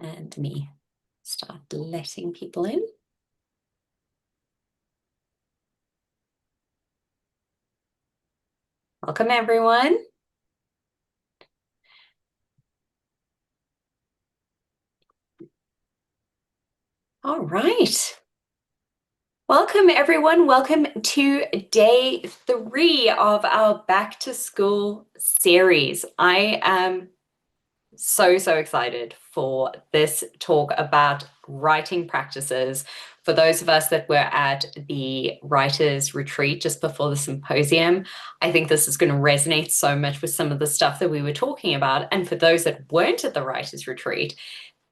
and me start letting people in. Welcome, everyone. All right. Welcome, everyone. Welcome to day 3 of our back to school series. I am so excited for this talk about writing practices. For those of us that were at the writers retreat just before the symposium, I think this is going to resonate so much with some of the stuff that we were talking about. And for those that weren't at the writers retreat,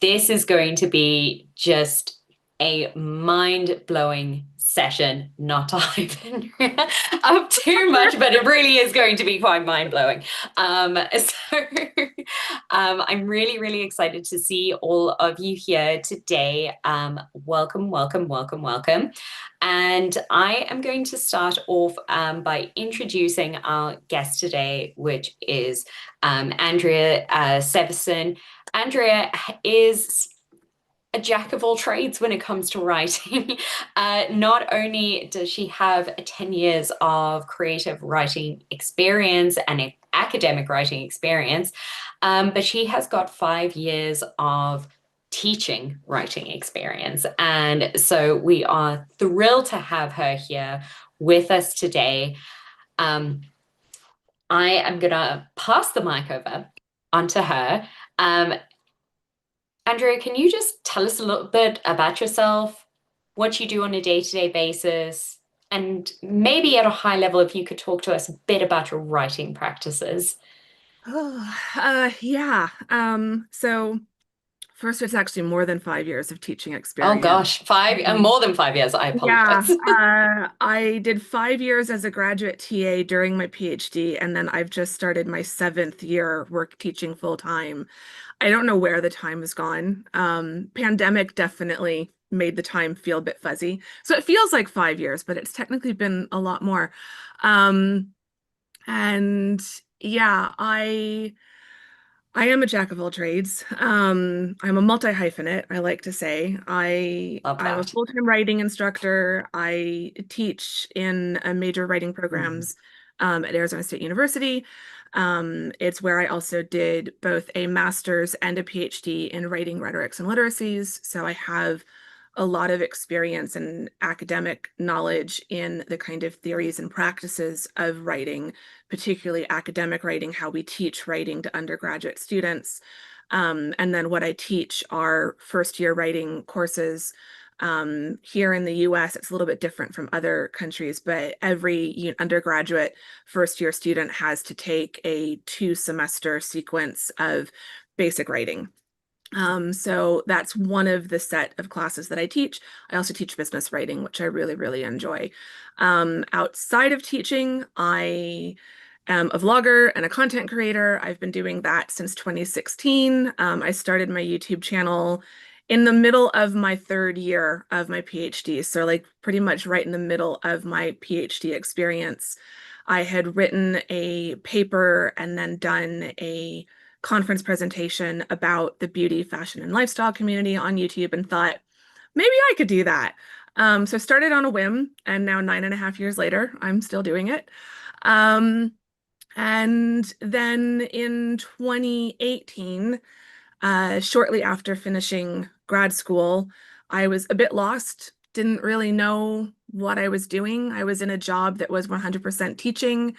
this is going to be just a mind-blowing session, not to hype Andrea up too much, but it really is going to be quite mind-blowing. I'm really excited to see all of you here today. Welcome. And I am going to start off by introducing our guest today, which is Andrea Severson. Andrea is a jack of all trades when it comes to writing. Not only does she have 10 years of creative writing experience and academic writing experience, but she has got 5 years of teaching writing experience. And so we are thrilled to have her here with us today. I am going to pass the mic over onto her. Andrea, can you just tell us a little bit about yourself, what you do on a day-to-day basis, and maybe at a high level, if you could talk to us a bit about your writing practices? Yeah. So first, it's actually more than 5 years of teaching Oh experience. gosh, more than 5 years. I Yeah, apologize. I did 5 years as a graduate TA during my PhD, and then I've just started my 7th year work teaching full time. I don't know where the time has gone. Pandemic definitely made the time feel a bit fuzzy. So it feels like 5 years, but it's technically been a lot more. Um, and yeah, I am a jack of all trades. I'm a multi-hyphenate, I like to say. Love I'm a that. full-time writing instructor. I teach in a major writing Mhm. programs at Arizona State University. It's where I also did both a master's and a PhD in writing rhetorics and literacies. So I have a lot of experience and academic knowledge in the kind of theories and practices of writing, particularly academic writing, how we teach writing to undergraduate students. And then what I teach are first year writing courses. Here in the US, it's a little bit different from other countries, but every undergraduate first year student has to take a 2 semester sequence of basic writing. So that's one of the set of classes that I teach. I also teach business writing, which I really enjoy. Outside of teaching, I am a vlogger and a content creator. I've been doing that since 2016. I started my YouTube channel in the middle of my 3rd year of my PhD. So like pretty much right in the middle of my PhD experience. I had written a paper and then done a conference presentation about the beauty, fashion, and lifestyle community on YouTube and thought, maybe I could do that. So I started on a whim, and now 9.5 years later, I'm still doing it. Um, and then in 2018, shortly after finishing grad school, I was a bit lost, didn't really know what I was doing. I was in a job that was 100% teaching,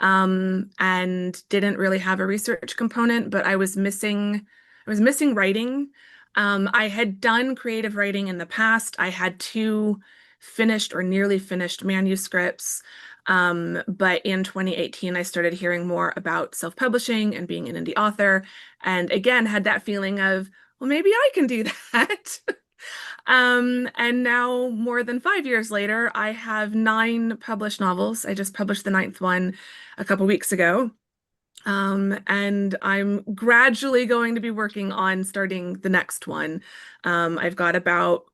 and didn't really have a research component, but I was missing writing. I had done creative writing in the past. I had 2 finished or nearly finished manuscripts. But in 2018, I started hearing more about self-publishing and being an indie author. And again, had that feeling of, well, maybe I can do that. And now, more than 5 years later, I have 9 published novels. I just published the 9th one a couple weeks ago. And I'm gradually going to be working on starting the next one. I've got about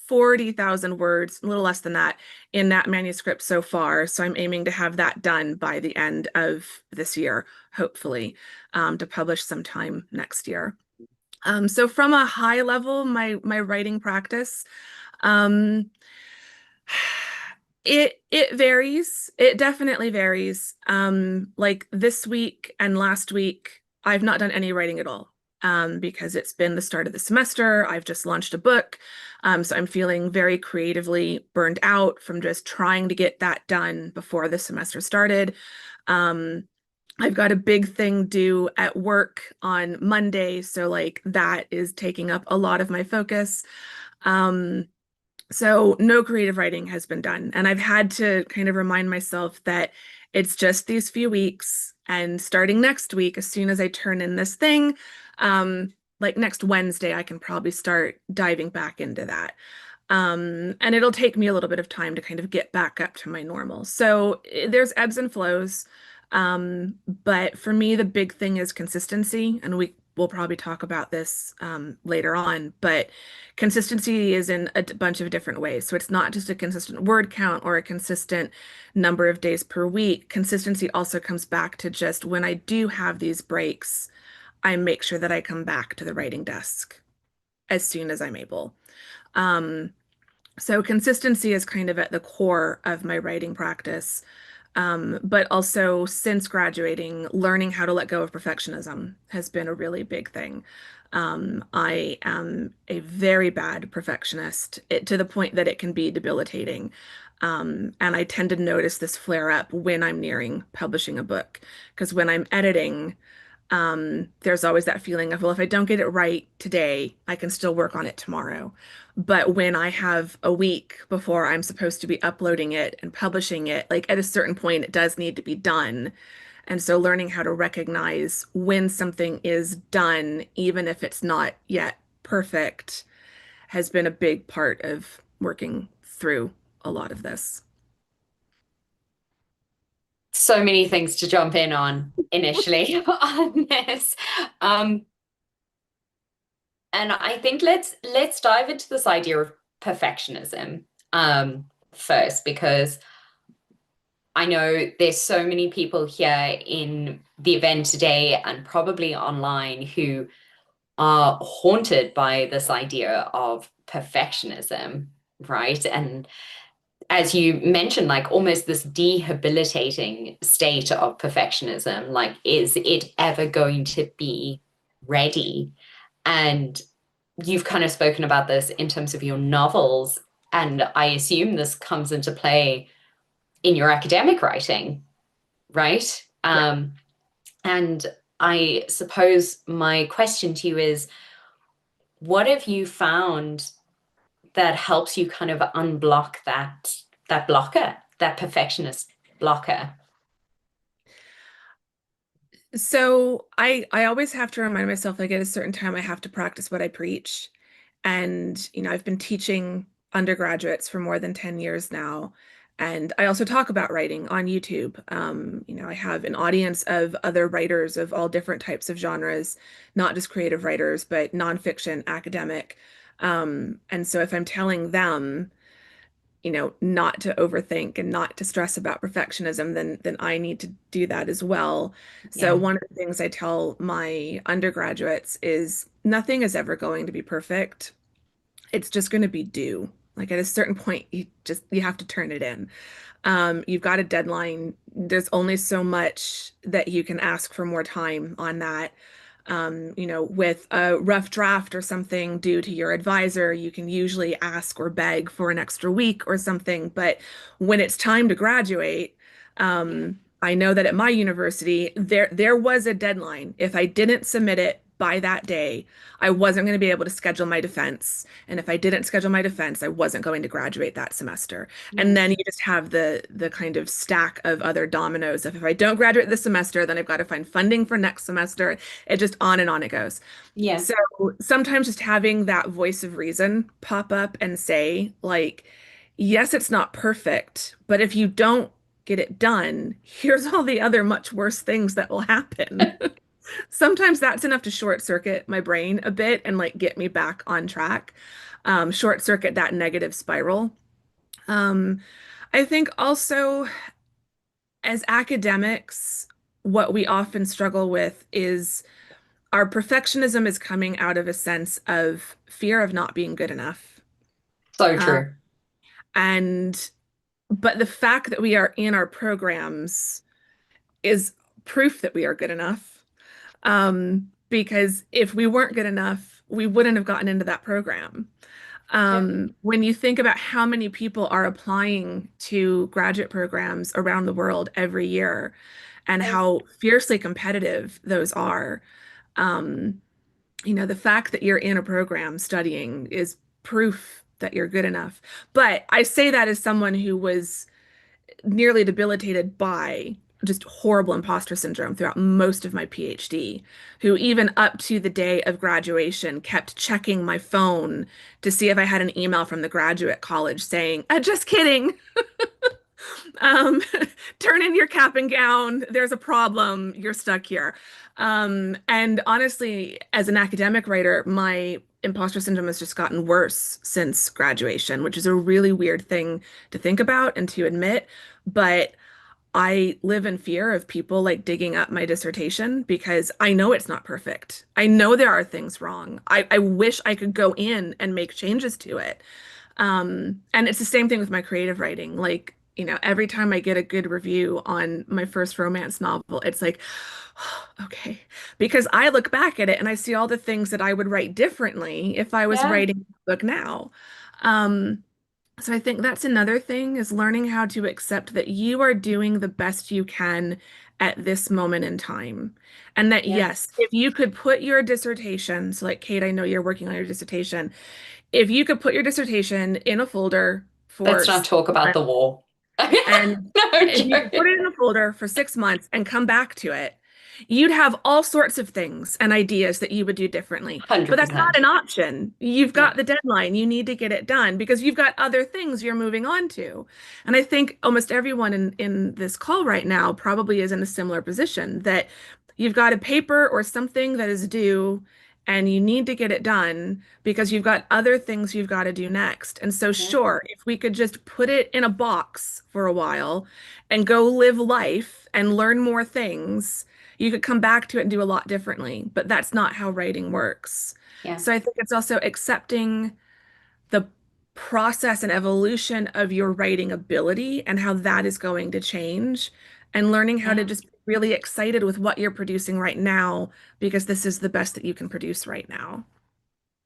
40,000 words, a little less than that, in that manuscript so far. So I'm aiming to have that done by the end of this year, hopefully, to publish sometime next year. So from a high level, my writing practice, um, it varies. It definitely varies. Like this week and last week, I've not done any writing at all. Because it's been the start of the semester. I've just launched a book. So I'm feeling very creatively burned out from just trying to get that done before the semester started. Um, I've got a big thing due at work on Monday, so like that is taking up a lot of my focus. Um, so no creative writing has been done. And I've had to kind of remind myself that it's just these few weeks. And starting next week, as soon as I turn in this thing, like next Wednesday, I can probably start diving back into that. And it'll take me a little bit of time to kind of get back up to my normal. So there's ebbs and flows. But for me, the big thing is consistency. And we will probably talk about this later on. But consistency is in a bunch of different ways. So it's not just a consistent word count or a consistent number of days per week. Consistency also comes back to just when I do have these breaks, I make sure that I come back to the writing desk as soon as I'm able. Um, so consistency is kind of at the core of my writing practice. But also since graduating, learning how to let go of perfectionism has been a really big thing. I am a very bad perfectionist to the point that it can be debilitating. And I tend to notice this flare up when I'm nearing publishing a book, because when I'm editing, there's always that feeling of, well, if I don't get it right today, I can still work on it tomorrow. But when I have a week before I'm supposed to be uploading it and publishing it, like at a certain point, it does need to be done. And so learning how to recognize when something is done, even if it's not yet perfect, has been a big part of working through a lot of this. So many things to jump in on initially on this. Um, and I think let's dive into this idea of perfectionism first, because I know there's so many people here in the event today and probably online who are haunted by this idea of perfectionism, right? And as you mentioned, like almost this debilitating state of perfectionism, like, is it ever going to be ready? And you've kind of spoken about this in terms of your novels, and I assume this comes into play in your academic writing, right? Yeah. And I suppose my question to you is, what have you found that helps you kind of unblock that blocker, that perfectionist blocker? So I always have to remind myself like at a certain time I have to practice what I preach. And I've been teaching undergraduates for more than 10 years now. And I also talk about writing on YouTube. I have an audience of other writers of all different types of genres, not just creative writers, but nonfiction, academic. And so if I'm telling them, not to overthink and not to stress about perfectionism, then I need to do that as well. So Yeah. one of the things I tell my undergraduates is nothing is ever going to be perfect. It's just going to be due. Like at a certain point, you have to turn it in. You've got a deadline. There's only so much that you can ask for more time on that. With a rough draft or something due to your advisor, you can usually ask or beg for an extra week or something. But when it's time to graduate, I know that at my university, there was a deadline. If I didn't submit it by that day, I wasn't going to be able to schedule my defense. And if I didn't schedule my defense, I wasn't going to graduate that semester. And then Yes. you just have the kind of stack of other dominoes of if I don't graduate this semester, then I've got to find funding for next semester. It just on and on it goes. Yeah. So sometimes just having that voice of reason pop up and say, like, yes, it's not perfect, but if you don't get it done, here's all the other much worse things that will happen. Sometimes that's enough to short circuit my brain a bit and like get me back on track, short circuit that negative spiral. Um, I think also as academics, what we often struggle with is our perfectionism is coming out of a sense of fear of not being good enough. So Uh, true. and but the fact that we are in our programs is proof that we are good enough. Because if we weren't good enough, we wouldn't have gotten into that program. Yep. When you think about how many people are applying to graduate programs around the world every year and Yeah. how fiercely competitive those are, um, the fact that you're in a program studying is proof that you're good enough. But I say that as someone who was nearly debilitated by just horrible imposter syndrome throughout most of my PhD, who even up to the day of graduation kept checking my phone to see if I had an email from the graduate college saying, just kidding. Um, turn in your cap and gown. There's a problem. You're stuck here. And honestly, as an academic writer, my imposter syndrome has just gotten worse since graduation, which is a really weird thing to think about and to admit. But I live in fear of people like digging up my dissertation because I know it's not perfect. I know there are things wrong. I wish I could go in and make changes to it. And it's the same thing with my creative writing. Like, every time I get a good review on my first romance novel, it's like, okay, because I look back at it and I see all the things that I would write differently if I was Yeah. writing a book now. Um, so I think that's another thing is learning how to accept that you are doing the best you can at this moment in time. And that, Yeah. yes, if you could put your dissertation, so like Kate, I know you're working on your dissertation, if you could put your dissertation in a folder for Let's not 6 talk about the months, war. and No if you could put joke. it in a folder for 6 months and come back to it, you'd have all sorts of things and ideas that you would do differently. But that's not 100%. an option. You've No. got the deadline. You need to get it done because you've got other things you're moving on to. And I think almost everyone in this call right now probably is in a similar position that you've got a paper or something that is due and you need to get it done because you've got other things you've got to do next. And so, Yeah. sure, if we could just put it in a box for a while and go live life and learn more things, you could come back to it and do a lot differently. But that's not how writing works. Yeah. So I think it's also accepting the process and evolution of your writing ability and how that is going to change and learning how to Yeah. just be really excited with what you're producing right now because this is the best that you can produce right now.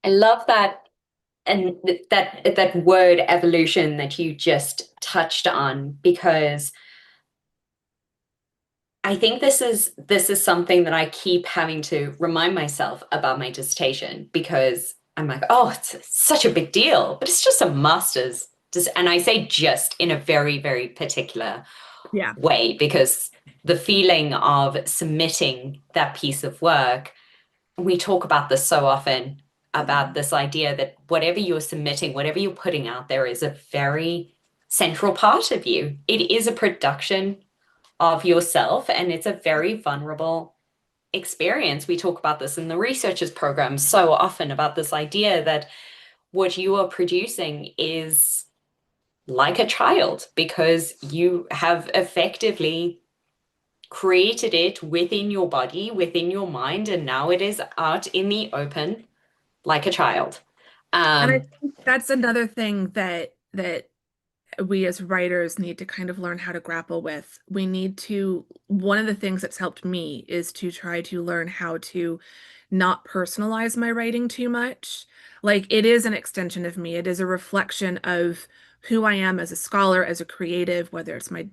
I love that. And that word evolution that you just touched on, because I think this is something that I keep having to remind myself about my dissertation, because I'm like, oh, it's such a big deal, but it's just a master's. Just, and I say just in a very, very particular Yeah. way, because the feeling of submitting that piece of work, we talk about this so often, about this idea that whatever you're submitting, whatever you're putting out there is a very central part of you. It is a production of yourself, and it's a very vulnerable experience. We talk about this in the researchers program so often, about this idea that what you are producing is like a child, because you have effectively created it within your body, within your mind, and now it is out in the open like a child. And I Um, think that's another thing that we as writers need to kind of learn how to grapple with. We need to, one of the things that's helped me is to try to learn how to not personalize my writing too much. Like it is an extension of me. It is a reflection of who I am as a scholar, as a creative, whether it's my,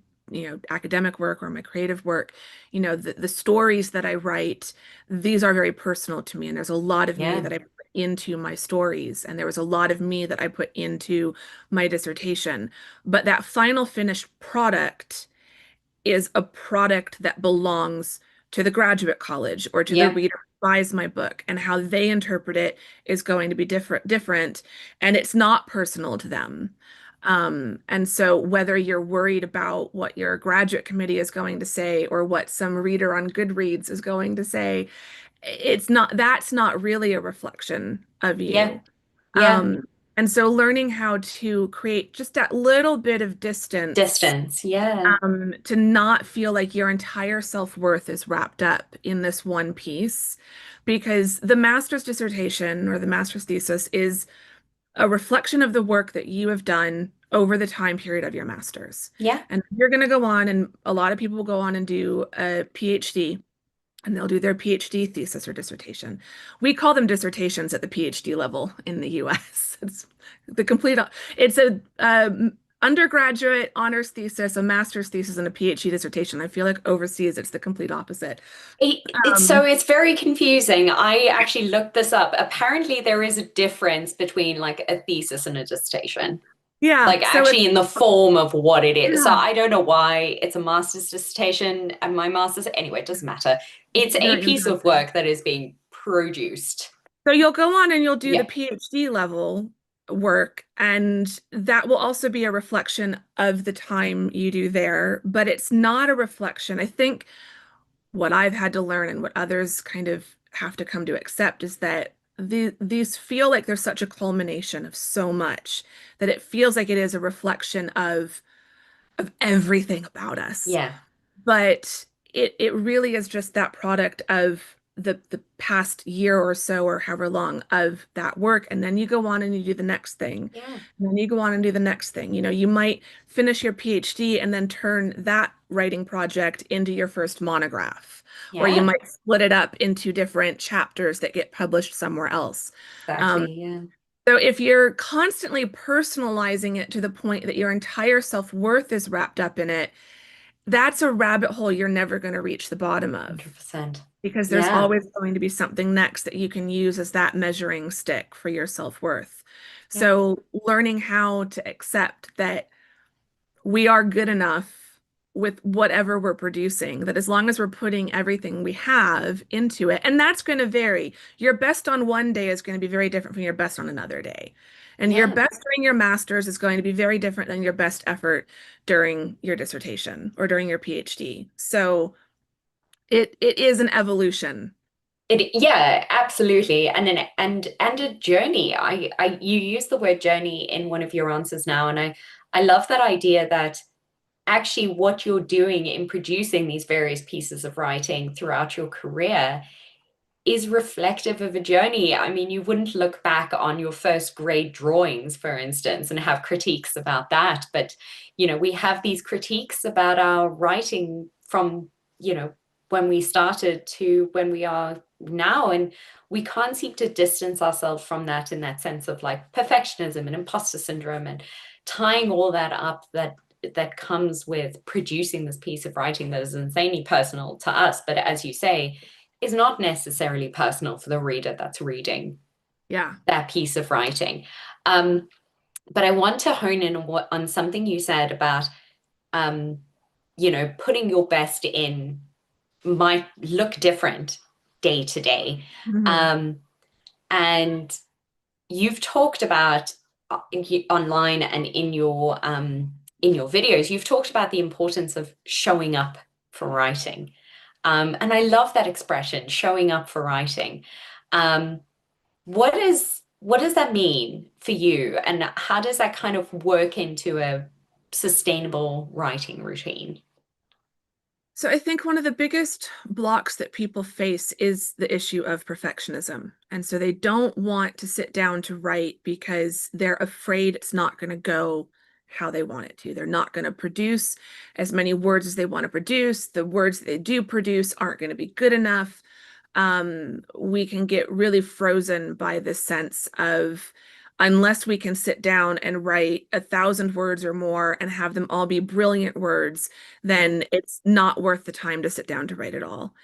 academic work or my creative work. The stories that I write, these are very personal to me. And there's a lot of me yeah, that I put into my stories. And there was a lot of me that I put into my dissertation. But that final finished product is a product that belongs to the graduate college or to the yeah, reader who buys my book, and how they interpret it is going to be different, and it's not personal to them. And so whether you're worried about what your graduate committee is going to say or what some reader on Goodreads is going to say, that's not really a reflection of yeah, you. yeah. And so learning how to create just that little bit of distance, Distance, yeah. to not feel like your entire self-worth is wrapped up in this one piece. Because the master's dissertation or the master's thesis is a reflection of the work that you have done over the time period of your master's. Yeah, And you're going to go on, and a lot of people will go on and do a PhD, and they'll do their PhD thesis or dissertation. We call them dissertations at the PhD level in the US. It's the complete, it's a undergraduate honors thesis, a master's thesis, and a PhD dissertation. I feel like overseas it's the complete opposite. so Um, it's very confusing. I actually looked this up. Apparently, there is a difference between like a thesis and a dissertation, yeah, like so actually it's, in the form of what it is. So yeah, I don't know why it's a master's dissertation and my master's. Anyway, it doesn't matter. It's a very piece of interesting. work that is being produced. So you'll go on and you'll do the Yeah, PhD level work, and that will also be a reflection of the time you do there, but it's not a reflection. I think what I've had to learn and what others kind of have to come to accept is that these feel like there's such a culmination of so much that it feels like it is a reflection of everything about us. yeah, But it really is just that product of the past year or so or however long of that work. And then you go on and you do the next thing. yeah, And then you go on and do the next thing. You know, you might finish your PhD and then turn that writing project into your first monograph, or you yeah, might split it up into different chapters that get published somewhere else. Um, exactly. Yeah, so if you're constantly personalizing it to the point that your entire self-worth is wrapped up in it, that's a rabbit hole you're never going to reach the bottom of, 100%. because there's Yeah, always going to be something next that you can use as that measuring stick for your self-worth. yeah, So learning how to accept that we are good enough with whatever we're producing, that as long as we're putting everything we have into it, and that's going to vary. Your best on one day is going to be very different from your best on another day. And your yeah. best during your master's is going to be very different than your best effort during your dissertation or during your PhD. So it is an evolution. Yeah, absolutely. And a journey. I you use the word journey in one of your answers now, and I love that idea that actually what you're doing in producing these various pieces of writing throughout your career is reflective of a journey. I mean, you wouldn't look back on your first grade drawings, for instance, and have critiques about that. But, we have these critiques about our writing from, when we started to when we are now. And we can't seem to distance ourselves from that in that sense of like perfectionism and imposter syndrome and tying all that up that comes with producing this piece of writing that is insanely personal to us. But as you say, is not necessarily personal for the reader that's reading Yeah. that piece of writing. Um, but I want to hone in on something you said about, um, putting your best in might look different day to day. Mhm. Um, and you've talked about online and in your videos, you've talked about the importance of showing up for writing. And I love that expression, showing up for writing. Um, what does that mean for you, and how does that kind of work into a sustainable writing routine? So I think one of the biggest blocks that people face is the issue of perfectionism. And so they don't want to sit down to write because they're afraid it's not going to go how they want it to. They're not going to produce as many words as they want to produce. The words that they do produce aren't going to be good enough. We can get really frozen by this sense of, unless we can sit down and write 1,000 words or more and have them all be brilliant words, Yeah, then it's not worth the time to sit down to write it all.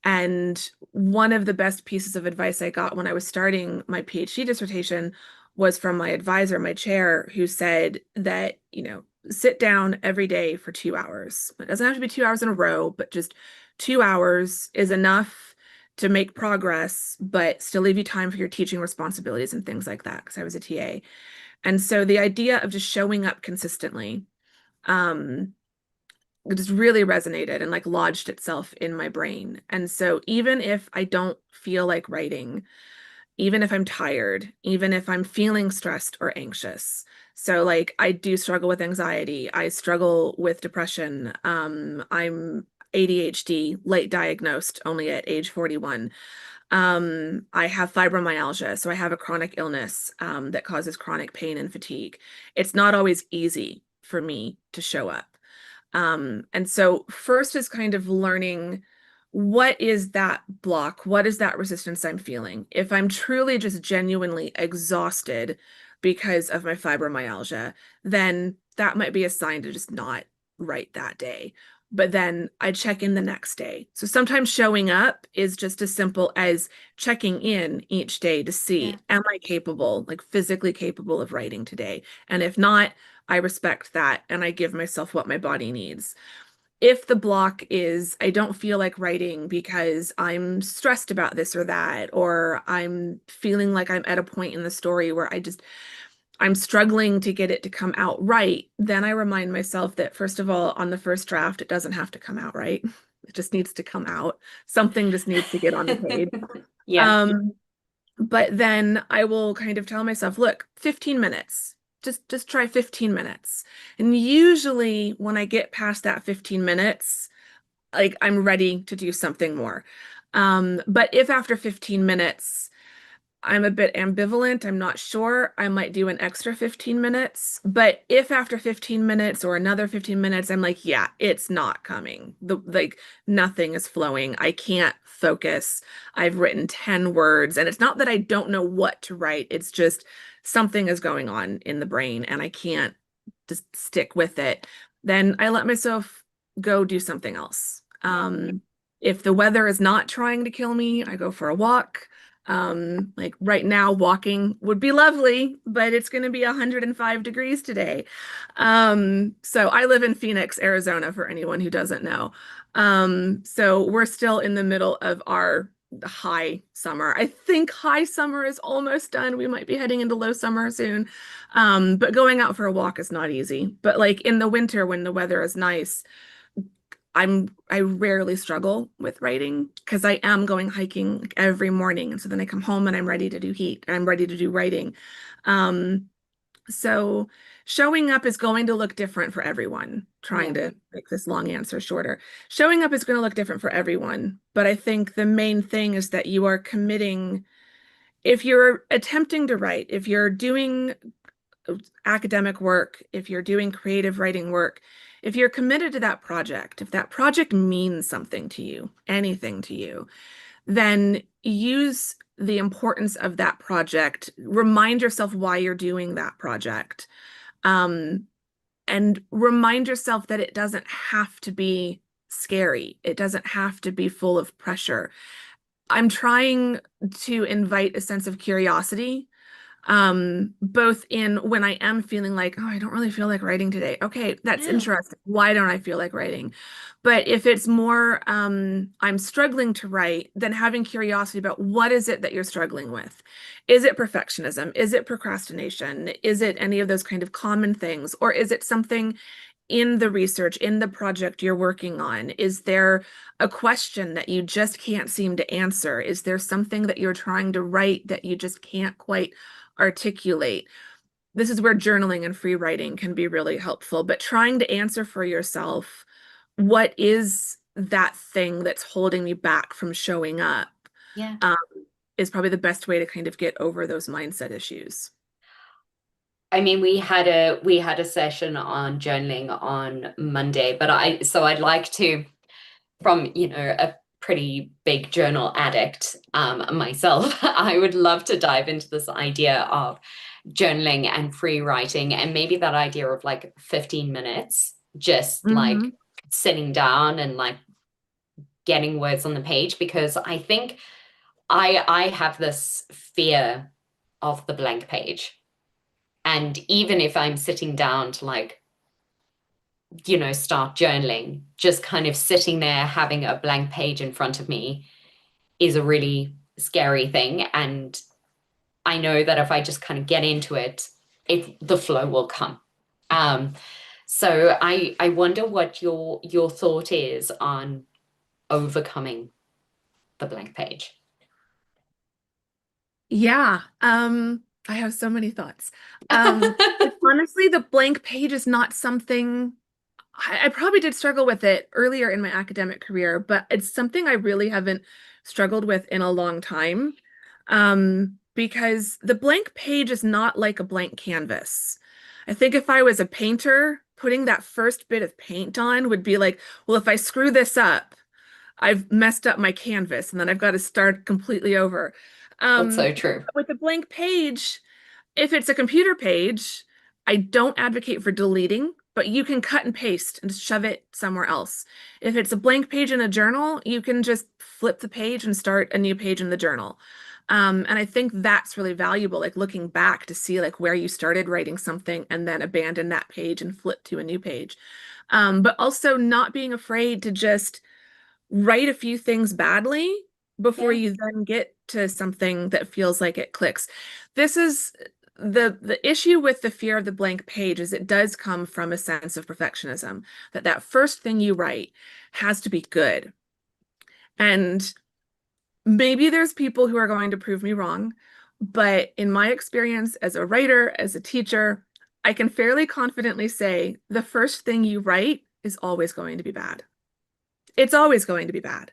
And one of the best pieces of advice I got when I was starting my PhD dissertation was from my advisor, my chair, who said that, sit down every day for 2 hours. It doesn't have to be 2 hours in a row, but just 2 hours is enough to make progress, but still leave you time for your teaching responsibilities and things like that, because I was a TA. And so the idea of just showing up consistently, um, it just really resonated and like lodged itself in my brain. And so even if I don't feel like writing, even if I'm tired, even if I'm feeling stressed or anxious. So like I do struggle with anxiety. I struggle with depression. I'm ADHD, late diagnosed, only at age 41. I have fibromyalgia, so I have a chronic illness that causes chronic pain and fatigue. It's not always easy for me to show up. And so first is kind of learning what is that block? What is that resistance I'm feeling? If I'm truly just genuinely exhausted because of my fibromyalgia, then that might be a sign to just not write that day. But then I check in the next day. So sometimes showing up is just as simple as checking in each day to Yeah. see, am I capable, like physically capable of writing today? And if not, I respect that and I give myself what my body needs. If the block is I don't feel like writing because I'm stressed about this or that, or I'm feeling like I'm at a point in the story where I'm struggling to get it to come out right, then I remind myself that first of all, on the first draft, it doesn't have to come out right. It just needs to come out. Something just needs to get on the page. Yeah. Um, but then I will kind of tell myself, look, 15 minutes. Just try 15 minutes. And usually when I get past that 15 minutes, like I'm ready to do something more. But if after 15 minutes I'm a bit ambivalent, I'm not sure, I might do an extra 15 minutes. But if after 15 minutes or another 15 minutes, I'm like, yeah, it's not coming. Like nothing is flowing. I can't focus. I've written 10 words, and it's not that I don't know what to write. It's just something is going on in the brain and I can't just stick with it. Then I let myself go do something else. Yeah. If the weather is not trying to kill me, I go for a walk. Like right now, walking would be lovely, but it's going to be 105 degrees today. So I live in Phoenix, Arizona, for anyone who doesn't know. So we're still in the middle of our high summer. I think high summer is almost done. We might be heading into low summer soon. But going out for a walk is not easy. But like in the winter when the weather is nice, I rarely struggle with writing because I am going hiking like, every morning. And so then I come home and I'm ready to do heat and I'm ready to do writing. Um, so showing up is going to look different for everyone, trying Yeah. to make this long answer shorter. Showing up is going to look different for everyone, but I think the main thing is that you are committing, if you're attempting to write, if you're doing academic work, if you're doing creative writing work, if you're committed to that project, if that project means something to you, anything to you, then use the importance of that project. Remind yourself why you're doing that project. Um, and remind yourself that it doesn't have to be scary. It doesn't have to be full of pressure. I'm trying to invite a sense of curiosity both in when I am feeling like, oh, I don't really feel like writing today. Okay, that's Yeah. interesting. Why don't I feel like writing? But if it's more I'm struggling to write, then having curiosity about what is it that you're struggling with. Is it perfectionism? Is it procrastination? Is it any of those kind of common things? Or is it something in the research, in the project you're working on? Is there a question that you just can't seem to answer? Is there something that you're trying to write that you just can't quite articulate? This is where journaling and free writing can be really helpful, but trying to answer for yourself, what is that thing that's holding me back from showing up, Yeah. um, is probably the best way to kind of get over those mindset issues. I mean, we had a session on journaling on Monday, but I'd like to, from, a pretty big journal addict myself, I would love to dive into this idea of journaling and free writing, and maybe that idea of like 15 minutes, just like Hmm. sitting down and like getting words on the page, because I think I have this fear of the blank page. And even if I'm sitting down to like, start journaling, just kind of sitting there having a blank page in front of me is a really scary thing. And I know that if I just kind of get into it, the flow will come. Um, so I wonder what your thought is on overcoming the blank page. Yeah, I have so many thoughts. Like honestly, the blank page is not something I probably did struggle with it earlier in my academic career, but it's something I really haven't struggled with in a long time. Because the blank page is not like a blank canvas. I think if I was a painter, putting that first bit of paint on would be like, well, if I screw this up, I've messed up my canvas and then I've got to start completely over. That's so true. With a blank page, if it's a computer page, I don't advocate for deleting, but you can cut and paste and shove it somewhere else. If it's a blank page in a journal, you can just flip the page and start a new page in the journal. And I think that's really valuable, like looking back to see like where you started writing something and then abandon that page and flip to a new page. But also not being afraid to just write a few things badly before Yeah, you then get to something that feels like it clicks. This is the issue with the fear of the blank page is it does come from a sense of perfectionism, that that first thing you write has to be good. And maybe there's people who are going to prove me wrong, but in my experience as a writer, as a teacher, I can fairly confidently say the first thing you write is always going to be bad. It's always going to be bad.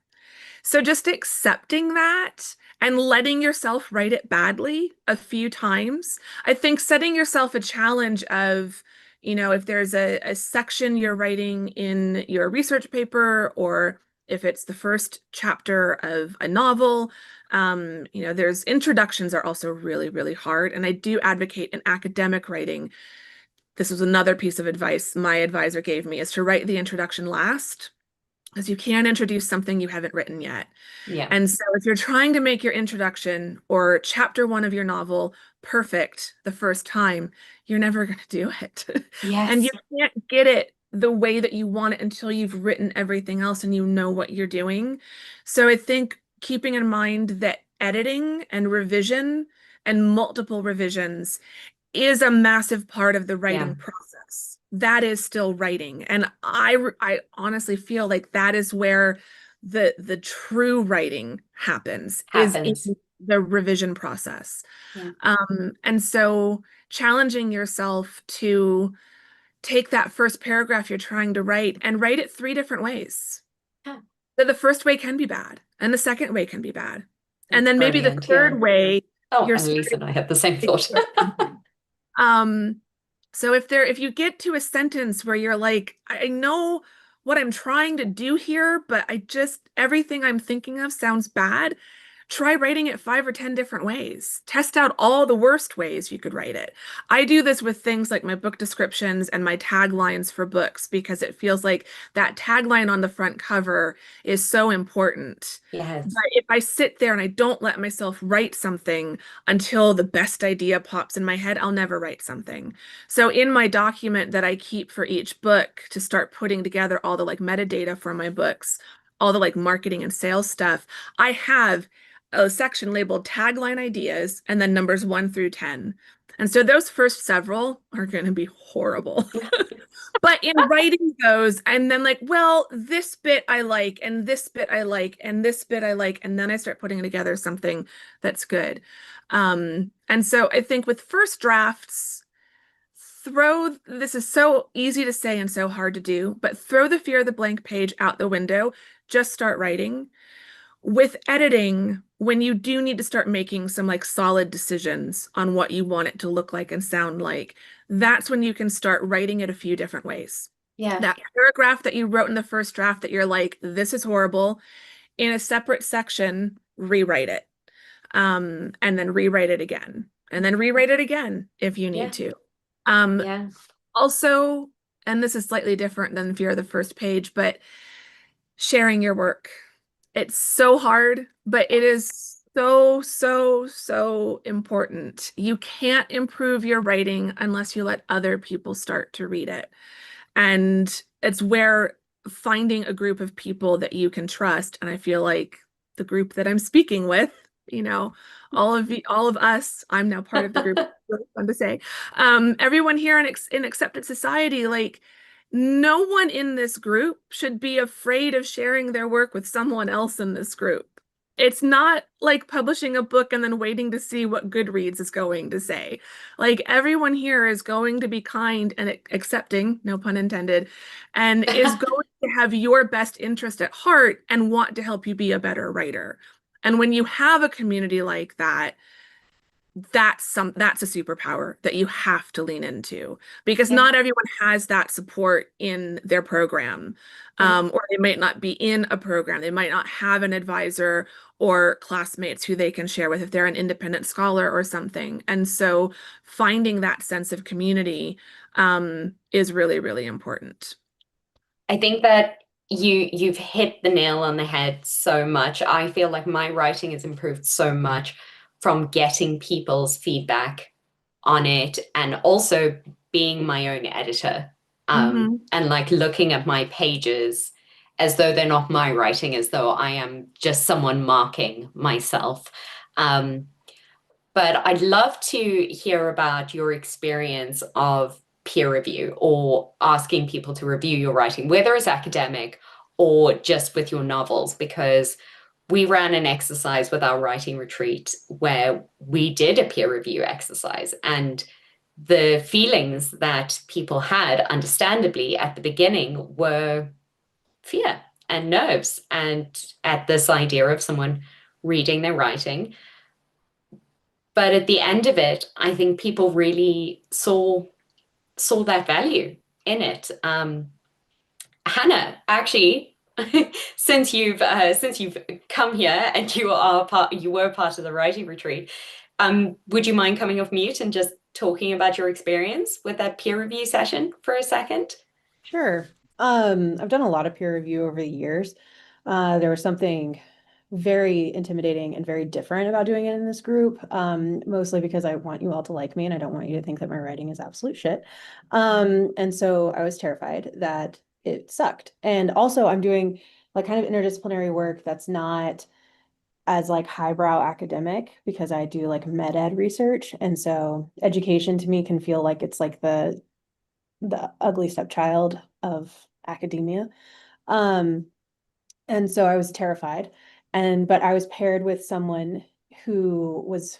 So just accepting that and letting yourself write it badly a few times. I think setting yourself a challenge of, if there's a section you're writing in your research paper, or if it's the first chapter of a novel, there's introductions are also really, really hard. And I do advocate in academic writing. This was another piece of advice my advisor gave me is to write the introduction last because you can't introduce something you haven't written yet. yeah, And so if you're trying to make your introduction or chapter one of your novel perfect the first time, you're never going to do it. And you yes, can't get it the way that you want it until you've written everything else and you know what you're doing. So I think keeping in mind that editing and revision and multiple revisions is a massive part of the yeah, writing process. That is still writing. And I honestly feel like that is where the true writing happens is in happens. the revision process. Yeah, And so challenging yourself to take that first paragraph you're trying to write and write it three different ways. yeah, That the first way can be bad, and the second way can be bad. And that's then maybe the brilliant. Yeah. third way, Oh, you're and Lisa starting and I had the same to thought. start something. Um, so if you get to a sentence where you're like, I know what I'm trying to do here, but I just everything I'm thinking of sounds bad, try writing it 5 or 10 different ways. Test out all the worst ways you could write it. I do this with things like my book descriptions and my taglines for books because it feels like that tagline on the front cover is so important. But Yes. if I sit there and I don't let myself write something until the best idea pops in my head, I'll never write something. So in my document that I keep for each book to start putting together all the like metadata for my books, all the like marketing and sales stuff, I have a section labeled tagline ideas and then numbers 1 through 10. And so those first several are going to be horrible. But in writing those, and then like, well, this bit I like, and this bit I like, and this bit I like, and then I start putting together something that's good. And so I think with first drafts, this is so easy to say and so hard to do, but throw the fear of the blank page out the window, just start writing. With editing, when you do need to start making some like solid decisions on what you want it to look like and sound like, that's when you can start writing it a few different ways. Yeah, That paragraph that you wrote in the first draft that you're like, this is horrible, in a separate section, rewrite it. And then rewrite it again. And then rewrite it again if you need yeah, to. Um, yeah, Also, and this is slightly different than fear of the first page, but sharing your work. It's so hard, but it yes. is so, so, so important. You can't improve your writing unless you let other people start to read it. And it's where finding a group of people that you can trust, and I feel like the group that I'm speaking with, you know, all of us, I'm now part of the group. Really fun to say. Everyone here in accepted society, like no one in this group should be afraid of sharing their work with someone else in this group. It's not like publishing a book and then waiting to see what Goodreads is going to say. Like everyone here is going to be kind and accepting, no pun intended, and is going to have your best interest at heart and want to help you be a better writer. And when you have a community like that, that's a superpower that you have to lean into because Yeah, not everyone has that support in their program. yeah. Or they might not be in a program. They might not have an advisor or classmates who they can share with if they're an independent scholar or something. And so finding that sense of community is really, really important. I think that you've hit the nail on the head so much. I feel like my writing has improved so much from getting people's feedback on it and also being my own editor, Hmm. and like looking at my pages as though they're not my writing, as though I am just someone marking myself. Um, but I'd love to hear about your experience of peer review or asking people to review your writing, whether it's academic or just with your novels, because we ran an exercise with our writing retreat where we did a peer review exercise. And the feelings that people had, understandably, at the beginning were fear and nerves and at this idea of someone reading their writing. But at the end of it, I think people really saw that value in it. Hannah, actually, since you've come here and you were part of the writing retreat, would you mind coming off mute and just talking about your experience with that peer review session for a second? Sure. I've done a lot of peer review over the years. There was something very intimidating and very different about doing it in this group, mostly because I want you all to like me and I don't want you to think that my writing is absolute shit. And so I was terrified that it sucked. And also I'm doing like kind of interdisciplinary work that's not as like highbrow academic because I do like med ed research. And so education to me can feel like it's like the ugly stepchild of academia. Um, and so I was terrified. But I was paired with someone who was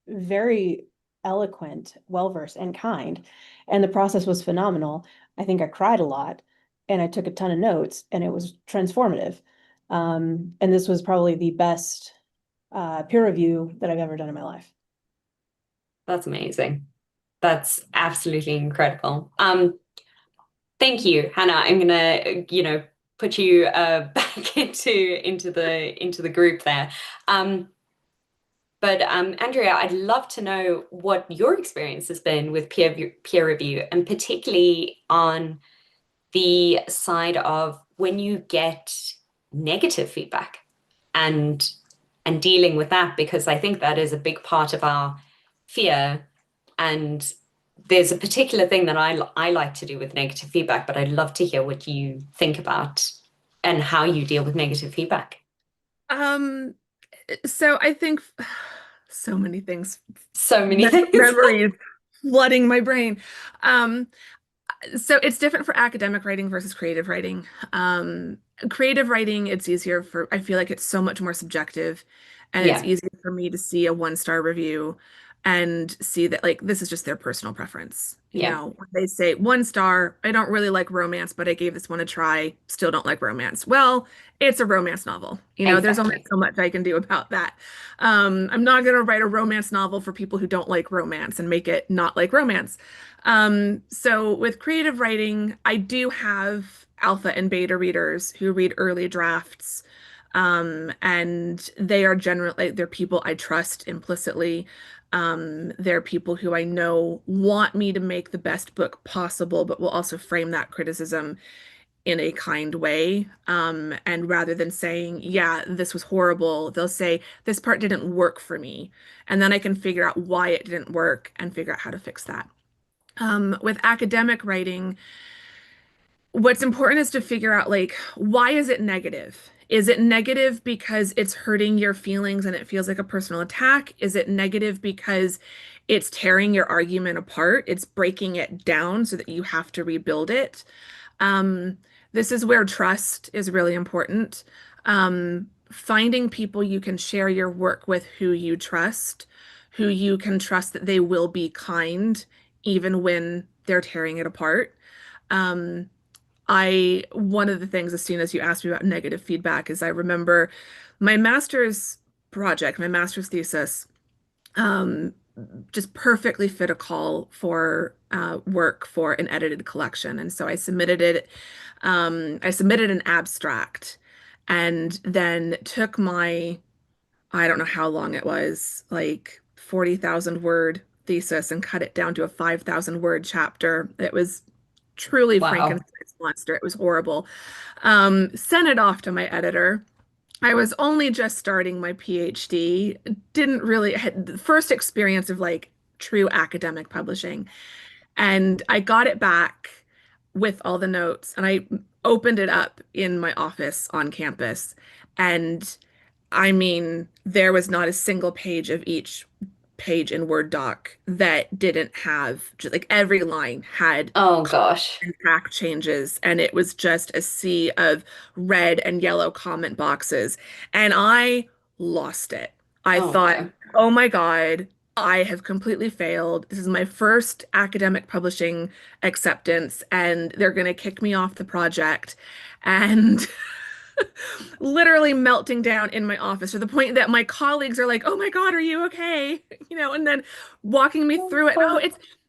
very eloquent, well-versed, and kind. And the process was phenomenal. I think I cried a lot and I took a ton of notes and it was transformative. And this was probably the best peer review that I've ever done in my life. That's amazing. That's absolutely incredible. Thank you, Hannah. I'm gonna, put you back into the group there. Um, but Andrea, I'd love to know what your experience has been with peer review, and particularly on the side of when you get negative feedback and and dealing with that, because I think that is a big part of our fear. And there's a particular thing that I like to do with negative feedback, but I'd love to hear what you think about and how you deal with negative feedback. Um, so I think so many things, So many things. memories flooding my brain. Um, so it's different for academic writing versus creative writing. Creative writing, it's easier for, I feel like it's so much more subjective, and it's Yeah, easier for me to see a one-star review and see that like this is just their personal preference. You yeah, know, when they say 1 star, I don't really like romance, but I gave this one a try, still don't like romance. Well, it's a romance novel. You know, there's only exactly. so much I can do about that. I'm not going to write a romance novel for people who don't like romance and make it not like romance. So with creative writing, I do have alpha and beta readers who read early drafts. And they are generally, they're people I trust implicitly. They're people who I know want me to make the best book possible, but will also frame that criticism in a kind way. And rather than saying, yeah, this was horrible, they'll say, this part didn't work for me. And then I can figure out why it didn't work and figure out how to fix that. With academic writing, what's important is to figure out like, why is it negative? Is it negative because it's hurting your feelings and it feels like a personal attack? Is it negative because it's tearing your argument apart? It's breaking it down so that you have to rebuild it. Um, this is where trust is really important. finding people you can share your work with who you trust, who you can trust that they will be kind even when they're tearing it apart. Um, one of the things, as soon as you asked me about negative feedback, is I remember my master's project, my master's thesis, um, just perfectly fit a call for work for an edited collection. And so I submitted it. I submitted an abstract and then took my, I don't know how long it was, like 40,000 word thesis and cut it down to a 5,000 word chapter. It was truly Wow. Frankenstein's monster. It was horrible. Sent it off to my editor. I was only just starting my PhD, didn't really had the first experience of like true academic publishing. And I got it back with all the notes and I opened it up in my office on campus. And I mean, there was not a single page of each page in Word doc that didn't have just like every line had Oh gosh. and track changes, and it was just a sea of red and yellow comment boxes. And I lost it. I Oh thought, no. oh my God, I have completely failed. This is my first academic publishing acceptance, and they're going to kick me off the project. And literally melting down in my office to the point that my colleagues are like, "Oh my God, are you okay?" And then walking me through it. Oh,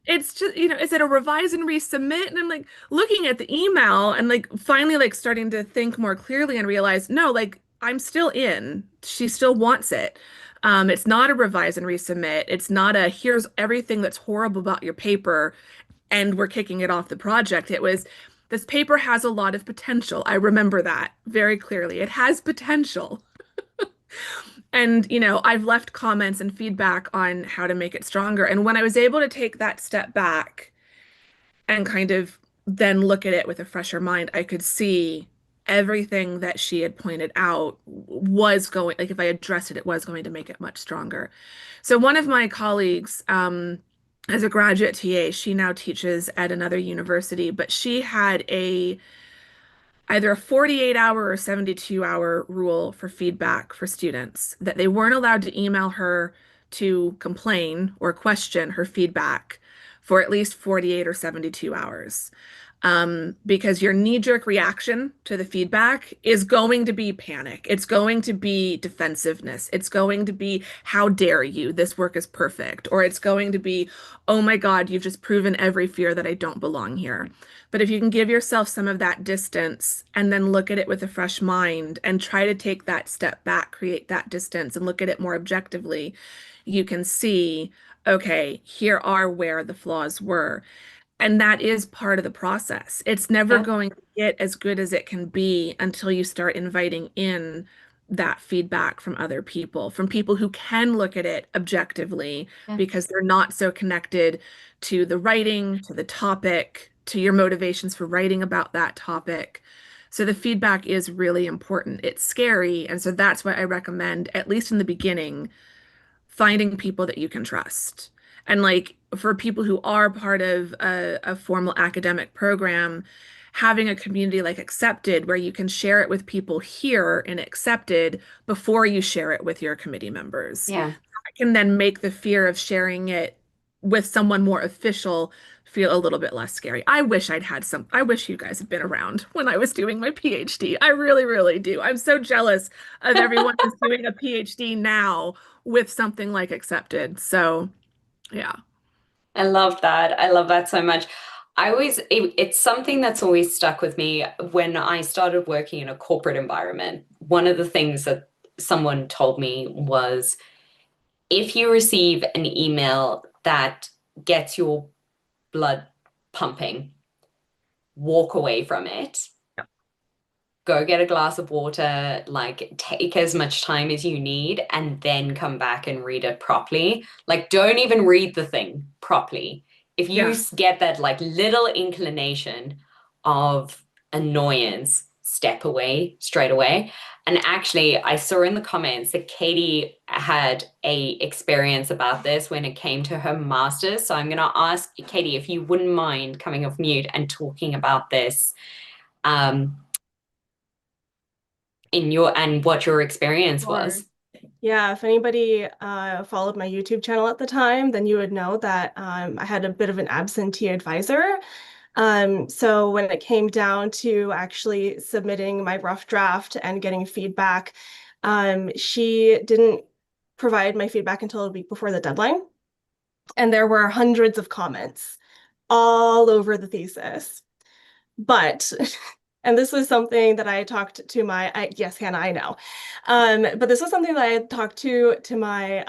it's just, is it a revise and resubmit? And I'm like looking at the email and like finally like starting to think more clearly and realize, no, like I'm still in. She still wants it. It's not a revise and resubmit. It's not a here's everything that's horrible about your paper and we're kicking it off the project. It was this paper has a lot of potential. I remember that very clearly. It has potential. And, I've left comments and feedback on how to make it stronger. And when I was able to take that step back and kind of then look at it with a fresher mind, I could see everything that she had pointed out was going, like if I addressed it, it was going to make it much stronger. So one of my colleagues, as a graduate TA, she now teaches at another university, but she had either a 48-hour or 72-hour rule for feedback for students that they weren't allowed to email her to complain or question her feedback for at least 48 or 72 hours. Because your knee-jerk reaction to the feedback is going to be panic. It's going to be defensiveness. It's going to be, how dare you? This work is perfect. Or it's going to be, oh my God, you've just proven every fear that I don't belong here. But if you can give yourself some of that distance and then look at it with a fresh mind and try to take that step back, create that distance and look at it more objectively, you can see, okay, here are where the flaws were. And that is part of the process. It's never Yeah. going to get as good as it can be until you start inviting in that feedback from other people, from people who can look at it objectively Yeah. because they're not so connected to the writing, to the topic, to your motivations for writing about that topic. So the feedback is really important. It's scary. And so that's why I recommend, at least in the beginning, finding people that you can trust. And like for people who are part of a formal academic program, having a community like Accepted where you can share it with people here in Accepted before you share it with your committee members. Yeah. I can then make the fear of sharing it with someone more official feel a little bit less scary. I wish you guys had been around when I was doing my PhD. I really, really do. I'm so jealous of everyone who's doing a PhD now with something like Accepted. So, yeah. I love that. I love that so much. It's something that's always stuck with me when I started working in a corporate environment. One of the things that someone told me was if you receive an email that gets your blood pumping, walk away from it, go get a glass of water, like take as much time as you need, and then come back and read it properly. Like, don't even read the thing properly. If you Yeah. get that like little inclination of annoyance, step away straight away. And actually, I saw in the comments that Katie had a experience about this when it came to her master's. So I'm going to ask Katie if you wouldn't mind coming off mute and talking about this. Um, in your and what your experience Sure. was. Yeah, if anybody followed my YouTube channel at the time, then you would know that I had a bit of an absentee advisor. So when it came down to actually submitting my rough draft and getting feedback, she didn't provide my feedback until a week before the deadline. And there were hundreds of comments all over the thesis. But, and this was something that I talked to yes, Hannah, I know. But this was something that I talked to my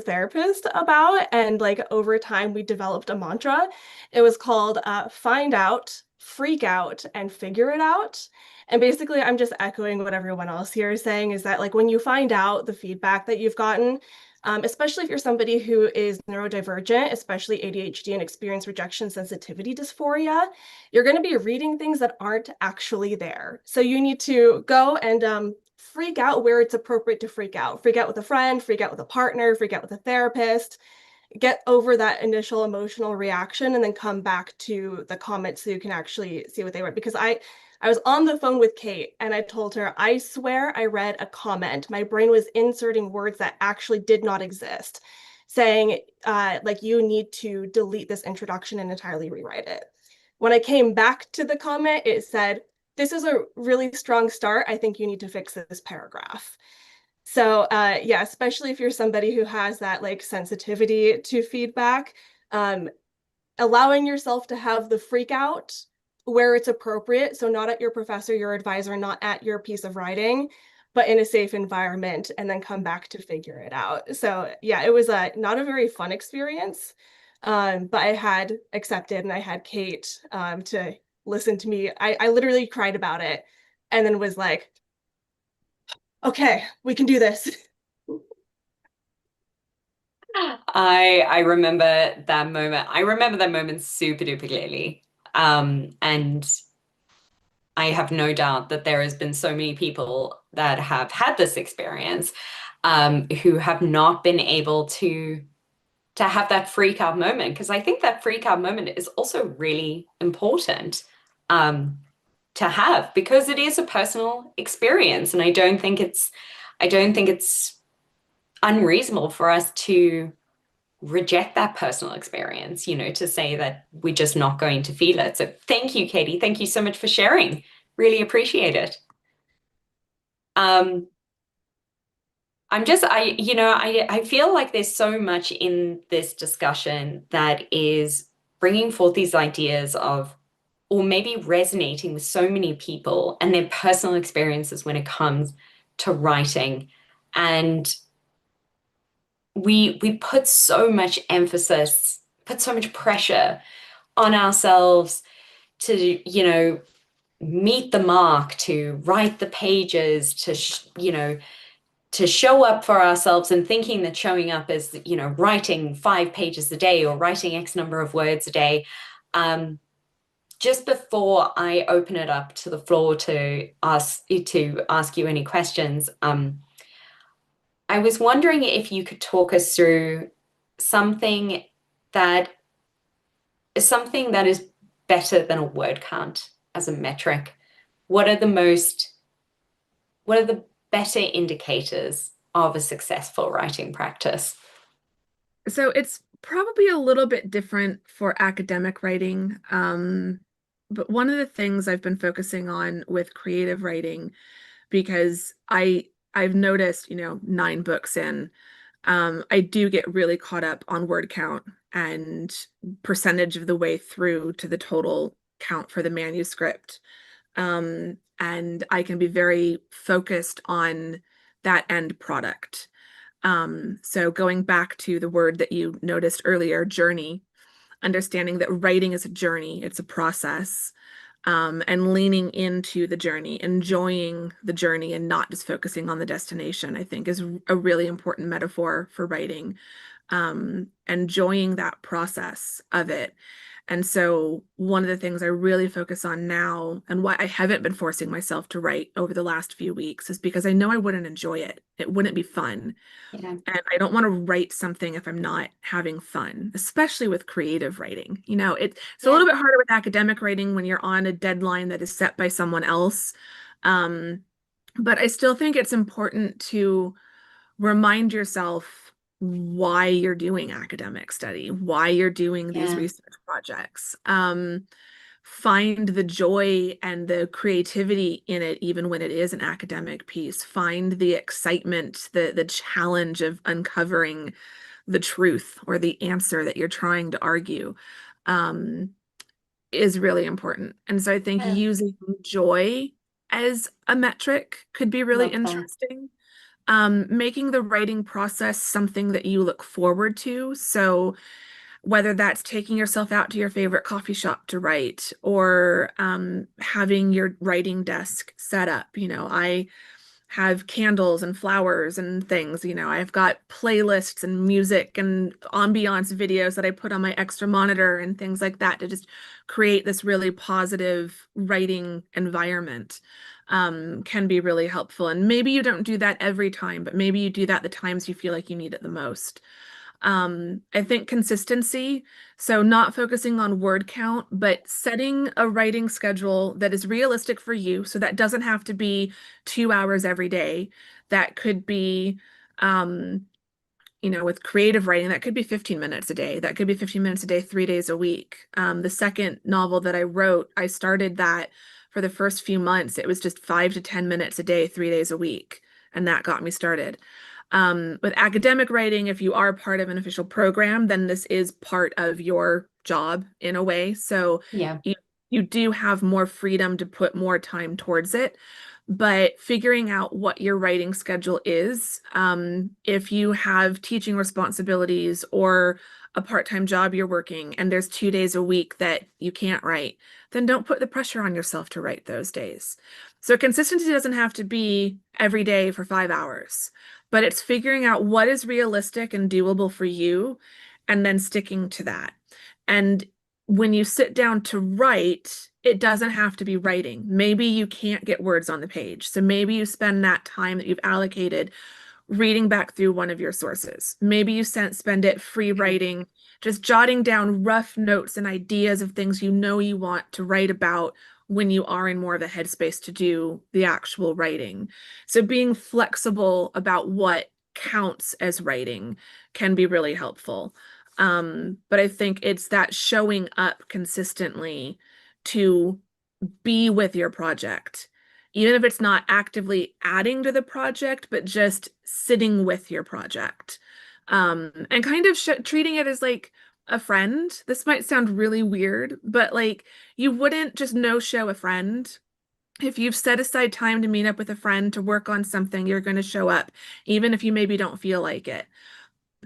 therapist about. And like over time, we developed a mantra. It was called find out, freak out, and figure it out. And basically, I'm just echoing what everyone else here is saying is that like when you find out the feedback that you've gotten, especially if you're somebody who is neurodivergent, especially ADHD and experience rejection sensitivity dysphoria, you're going to be reading things that aren't actually there. So you need to go and freak out where it's appropriate to freak out. Freak out with a friend, freak out with a partner, freak out with a therapist, get over that initial emotional reaction and then come back to the comments so you can actually see what they were. Because I was on the phone with Kate and I told her, I swear I read a comment. My brain was inserting words that actually did not exist, saying, like, you need to delete this introduction and entirely rewrite it. When I came back to the comment, it said, this is a really strong start. I think you need to fix this paragraph. So yeah, especially if you're somebody who has that like sensitivity to feedback, um, allowing yourself to have the freak out where it's appropriate. So not at your professor, your advisor, not at your piece of writing, but in a safe environment and then come back to figure it out. So yeah, it was not a very fun experience, but I had accepted and I had Kate to listen to me. I literally cried about it and then was like, okay, we can do this. I remember that moment. I remember that moment super duper clearly. And I have no doubt that there has been so many people that have had this experience, who have not been able to have that freak out moment. Because I think that freak out moment is also really important, to have, because it is a personal experience. And I don't think it's unreasonable for us to reject that personal experience, to say that we're just not going to feel it. So thank you, Katie. Thank you so much for sharing. Really appreciate it. Um, I feel like there's so much in this discussion that is bringing forth these ideas of, or maybe resonating with so many people and their personal experiences when it comes to writing. And we put so much emphasis, put so much pressure on ourselves to, meet the mark, to write the pages, to show up for ourselves, and thinking that showing up is, writing 5 pages a day or writing X number of words a day. Just before I open it up to the floor to ask you any questions, I was wondering if you could talk us through something that something that is better than a word count as a metric. What are the better indicators of a successful writing practice? So it's probably a little bit different for academic writing. But one of the things I've been focusing on with creative writing, because I've noticed, 9 books in, I do get really caught up on word count and percentage of the way through to the total count for the manuscript. And I can be very focused on that end product. So going back to the word that you noticed earlier, journey, understanding that writing is a journey, it's a process, and leaning into the journey, enjoying the journey and not just focusing on the destination, I think is a really important metaphor for writing. Enjoying that process of it. And so one of the things I really focus on now, and why I haven't been forcing myself to write over the last few weeks, is because I know I wouldn't enjoy it. It wouldn't be fun. Yeah. And I don't want to write something if I'm not having fun, especially with creative writing. It's a little bit harder with academic writing when you're on a deadline that is set by someone else. Um, But I still think it's important to remind yourself why you're doing academic study, why you're doing these Yeah. research projects. Find the joy and the creativity in it, even when it is an academic piece. Find the excitement, the challenge of uncovering the truth or the answer that you're trying to argue. Um, is really important. And so I think Yeah. using joy as a metric could be really Love that. interesting. Making the writing process something that you look forward to. So whether that's taking yourself out to your favorite coffee shop to write or having your writing desk set up. I have candles and flowers and things. I've got playlists and music and ambiance videos that I put on my extra monitor and things like that to just create this really positive writing environment. Can be really helpful. And maybe you don't do that every time, but maybe you do that the times you feel like you need it the most. I think consistency, so not focusing on word count, but setting a writing schedule that is realistic for you. So that doesn't have to be 2 hours every day. That could be, um, with creative writing, that could be 15 minutes a day. That could be 15 minutes a day, 3 days a week. The second novel that I wrote, I started that for the first few months. It was just 5 to 10 minutes a day, 3 days a week. And that got me started. With academic writing, if you are part of an official program, then this is part of your job in a way. So Yeah. you do have more freedom to put more time towards it. But figuring out what your writing schedule is, if you have teaching responsibilities or a part-time job you're working and there's 2 days a week that you can't write, then don't put the pressure on yourself to write those days. So consistency doesn't have to be every day for 5 hours, but it's figuring out what is realistic and doable for you and then sticking to that. And when you sit down to write, it doesn't have to be writing. Maybe you can't get words on the page. So maybe you spend that time that you've allocated reading back through one of your sources. Maybe you spend it free writing, just jotting down rough notes and ideas of things you know you want to write about when you are in more of a headspace to do the actual writing. So being flexible about what counts as writing can be really helpful. But I think it's that showing up consistently to be with your project, even if it's not actively adding to the project, but just sitting with your project. And kind of treating it as like a friend. This might sound really weird, but like you wouldn't just no show a friend. If you've set aside time to meet up with a friend to work on something, you're going to show up, even if you maybe don't feel like it.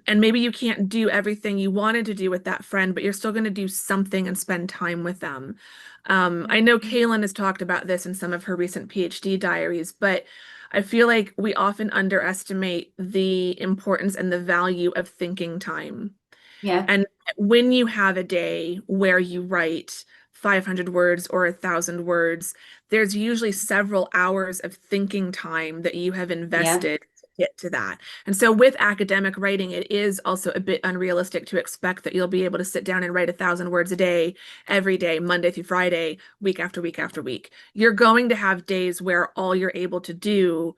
And maybe you can't do everything you wanted to do with that friend, but you're still going to do something and spend time with them. I know Kaylin has talked about this in some of her recent PhD diaries, but I feel like we often underestimate the importance and the value of thinking time. Yeah. And when you have a day where you write 500 words or 1,000 words, there's usually several hours of thinking time that you have Yeah. invested to get to that. And so with academic writing, it is also a bit unrealistic to expect that you'll be able to sit down and write 1,000 words a day, every day, Monday through Friday, week after week after week. You're going to have days where all you're able to do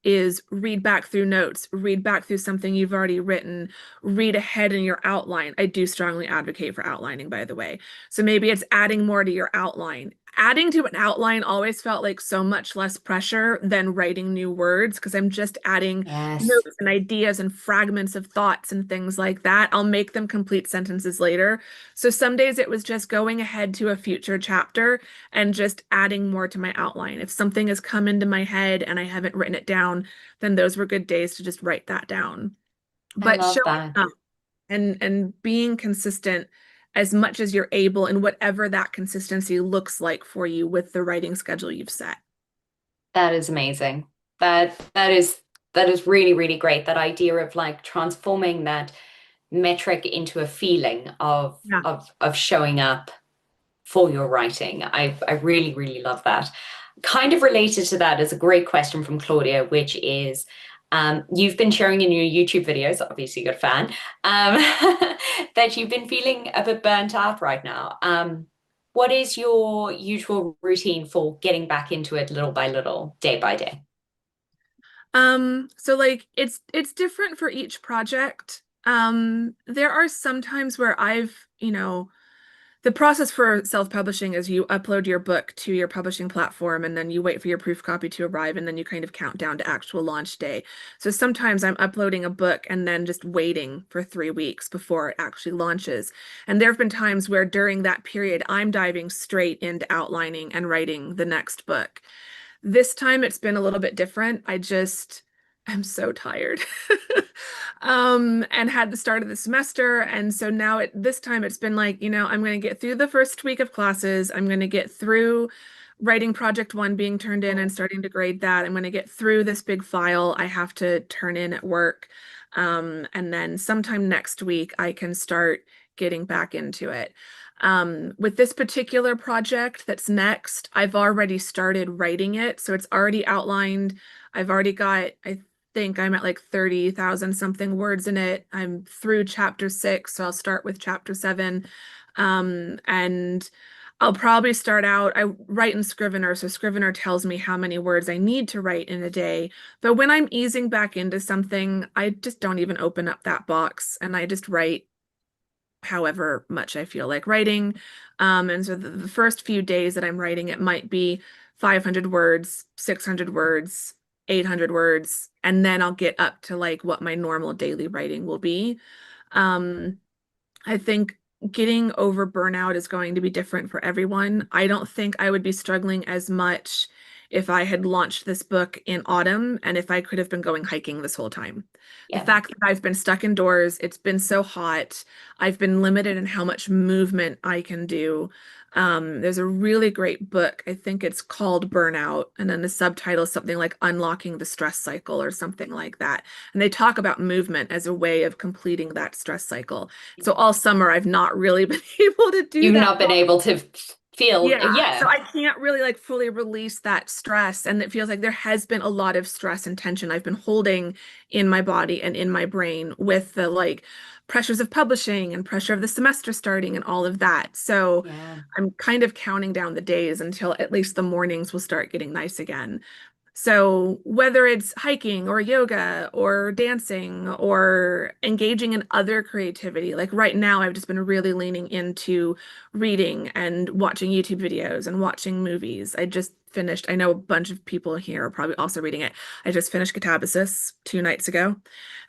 is read back through notes, read back through something you've already written, read ahead in your outline. I do strongly advocate for outlining, by the way. So maybe it's adding more to your outline. Adding to an outline always felt like so much less pressure than writing new words because I'm just adding Yes. notes and ideas and fragments of thoughts and things like that. I'll make them complete sentences later. So some days it was just going ahead to a future chapter and just adding more to my outline. If something has come into my head and I haven't written it down, then those were good days to just write that down. I But love showing that. up and being consistent as much as you're able and whatever that consistency looks like for you with the writing schedule you've set. That is amazing. That is really, really great. That idea of like transforming that metric into a feeling of Yeah. of showing up for your writing. I really, really love that. Kind of related to that is a great question from Claudia, which is you've been sharing in your YouTube videos, obviously you're a fan, that you've been feeling a bit burnt out right now. What is your usual routine for getting back into it little by little, day by day? So like it's different for each project. There are some times where the process for self-publishing is you upload your book to your publishing platform and then you wait for your proof copy to arrive and then you kind of count down to actual launch day. So sometimes I'm uploading a book and then just waiting for 3 weeks before it actually launches. And there have been times where during that period, I'm diving straight into outlining and writing the next book. This time it's been a little bit different. I'm so tired. And had the start of the semester. And so now this time it's been like, I'm going to get through the first week of classes. I'm going to get through writing project one being turned in and starting to grade that. I'm going to get through this big file I have to turn in at work. And then sometime next week I can start getting back into it. With this particular project that's next, I've already started writing it. So it's already outlined. I've already got, I think I'm at like 30,000 something words in it. I'm through chapter 6, so I'll start with chapter 7. And I'll probably start out, I write in Scrivener, so Scrivener tells me how many words I need to write in a day. But when I'm easing back into something, I just don't even open up that box and I just write however much I feel like writing. And so the first few days that I'm writing, it might be 500 words, 600 words, 800 words, and then I'll get up to like what my normal daily writing will be. Um, I think getting over burnout is going to be different for everyone. I don't think I would be struggling as much if I had launched this book in autumn and if I could have been going hiking this whole time. The Yeah. fact that I've been stuck indoors, it's been so hot, I've been limited in how much movement I can do. There's a really great book, I think it's called Burnout, and then the subtitle is something like Unlocking the Stress Cycle or something like that. And they talk about movement as a way of completing that stress cycle. So all summer, I've not really been able to do You've that. not been able to feel, Yeah, so yeah, I can't really like fully release that stress. And it feels like there has been a lot of stress and tension I've been holding in my body and in my brain with the like pressures of publishing and pressure of the semester starting and all of that. So yeah. I'm kind of counting down the days until at least the mornings will start getting nice again. So whether it's hiking or yoga or dancing or engaging in other creativity, like right now, I've just been really leaning into reading and watching YouTube videos and watching movies. I just finished, I know a bunch of people here are probably also reading it. I just finished Catabasis 2 nights ago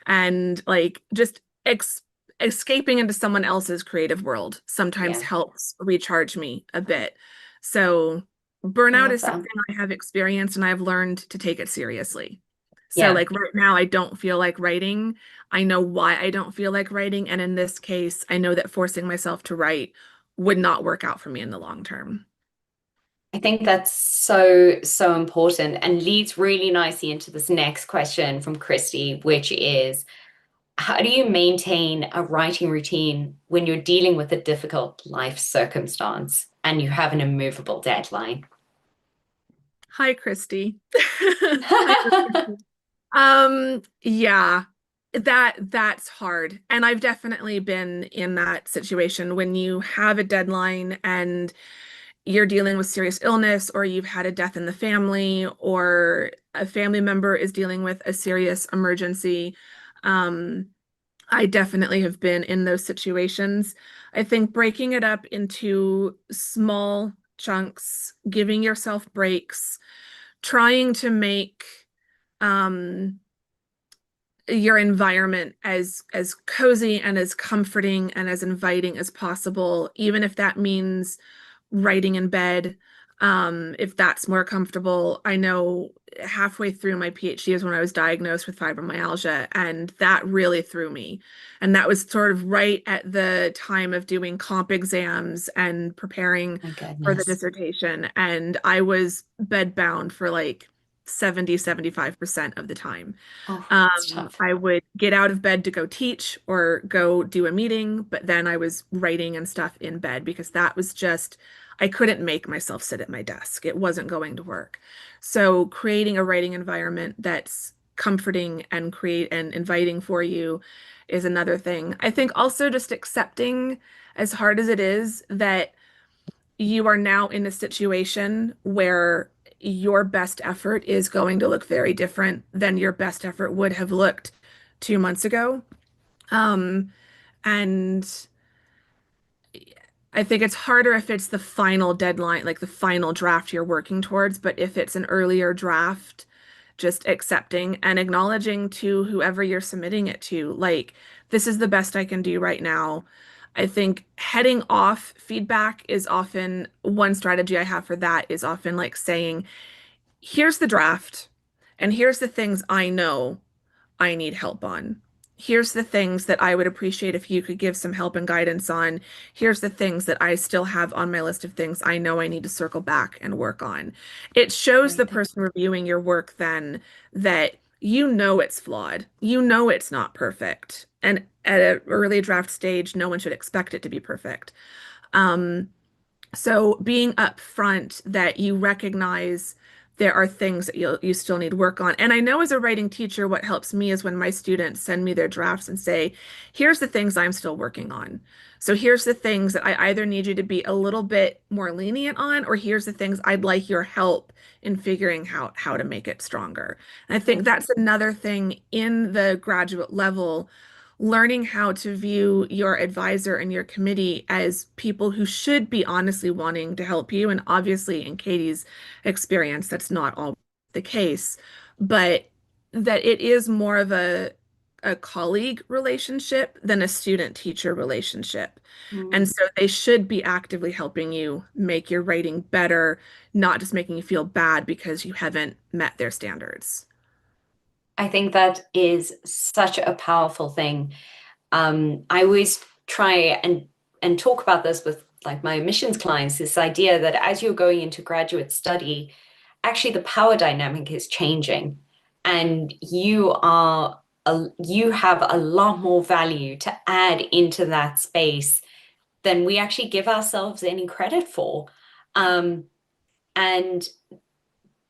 and like just escaping into someone else's creative world sometimes Yeah, helps recharge me a bit. So I burnout love is that. something I have experienced and I've learned to take it seriously. So Yeah. like right now I don't feel like writing. I know why I don't feel like writing. And in this case, I know that forcing myself to write would not work out for me in the long term. I think that's so, so important and leads really nicely into this next question from Christy, which is, how do you maintain a writing routine when you're dealing with a difficult life circumstance and you have an immovable deadline? Hi, Christy. Hi, Christy. Yeah, that's hard. And I've definitely been in that situation when you have a deadline and you're dealing with serious illness or you've had a death in the family or a family member is dealing with a serious emergency. Um, I definitely have been in those situations. I think breaking it up into small chunks, giving yourself breaks, trying to make um your environment as cozy and as comforting and as inviting as possible, even if that means writing in bed, if that's more comfortable. I know halfway through my PhD is when I was diagnosed with fibromyalgia, and that really threw me. And that was sort of right at the time of doing comp exams and preparing My for the goodness. dissertation. And I was bedbound for like 75% of the time. Oh, it's tough. I would get out of bed to go teach or go do a meeting, but then I was writing and stuff in bed because that was just, I couldn't make myself sit at my desk. It wasn't going to work. So creating a writing environment that's comforting and create and inviting for you is another thing. I think also just accepting, as hard as it is, that you are now in a situation where your best effort is going to look very different than your best effort would have looked 2 months ago. And I think it's harder if it's the final deadline, like the final draft you're working towards, but if it's an earlier draft, just accepting and acknowledging to whoever you're submitting it to, like, this is the best I can do right now. I think heading off feedback is often one strategy I have for that is often like saying, here's the draft, and here's the things I know I need help on. Here's the things that I would appreciate if you could give some help and guidance on. Here's the things that I still have on my list of things I know I need to circle back and work on. It shows the Right. person reviewing your work then that you know it's flawed. You know it's not perfect. And at an early draft stage, no one should expect it to be perfect. Um, so being upfront that you recognize there are things that you still need work on. And I know as a writing teacher, what helps me is when my students send me their drafts and say, here's the things I'm still working on. So here's the things that I either need you to be a little bit more lenient on, or here's the things I'd like your help in figuring out how to make it stronger. And I think Right. that's another thing in the graduate level, learning how to view your advisor and your committee as people who should be honestly wanting to help you. And obviously, in Katie's experience, that's not all the case, but that it is more of a colleague relationship than a student-teacher relationship. And Mm. so they should be actively helping you make your writing better, not just making you feel bad because you haven't met their standards. I think that is such a powerful thing. I always try and talk about this with like my admissions clients, this idea that as you're going into graduate study, actually the power dynamic is changing, and you have a lot more value to add into that space than we actually give ourselves any credit for. And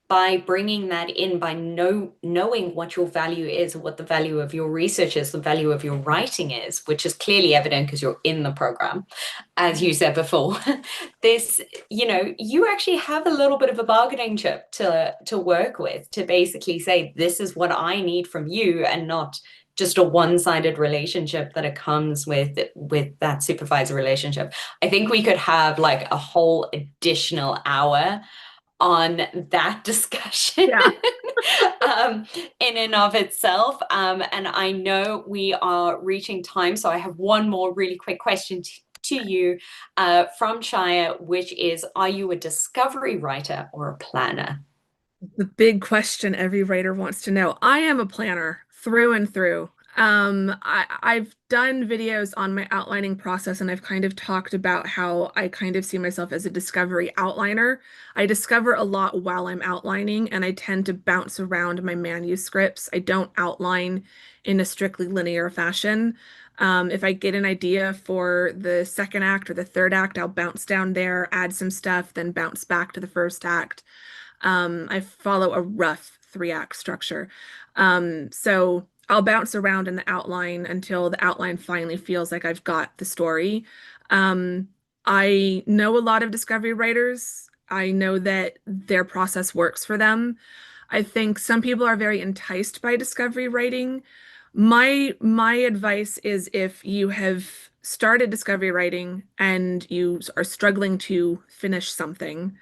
by bringing that in, by knowing what your value is, what the value of your research is, the value of your writing is, which is clearly evident because you're in the program, as you said before, this, you actually have a little bit of a bargaining chip to work with, to basically say, this is what I need from you, and not just a one-sided relationship that it comes with that supervisor relationship. I think we could have like a whole additional hour on that discussion Yeah. in and of itself. And I know we are reaching time, so I have one more really quick question to you from Shia, which is, are you a discovery writer or a planner? The big question every writer wants to know. I am a planner through and through. I've done videos on my outlining process, and I've kind of talked about how I kind of see myself as a discovery outliner. I discover a lot while I'm outlining, and I tend to bounce around my manuscripts. I don't outline in a strictly linear fashion. If I get an idea for the second act or the third act, I'll bounce down there, add some stuff, then bounce back to the first act. I follow a rough 3-act structure. So I'll bounce around in the outline until the outline finally feels like I've got the story. I know a lot of discovery writers. I know that their process works for them. I think some people are very enticed by discovery writing. My advice is, if you have started discovery writing and you are struggling to finish something,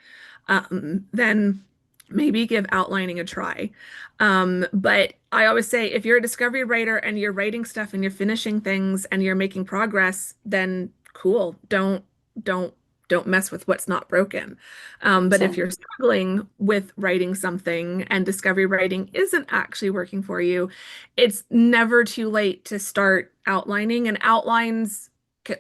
then maybe give outlining a try. But I always say, if you're a discovery writer and you're writing stuff and you're finishing things and you're making progress, then cool. Don't don't mess with what's not broken. But if 100%. you're struggling with writing something and discovery writing isn't actually working for you, it's never too late to start outlining, and outlines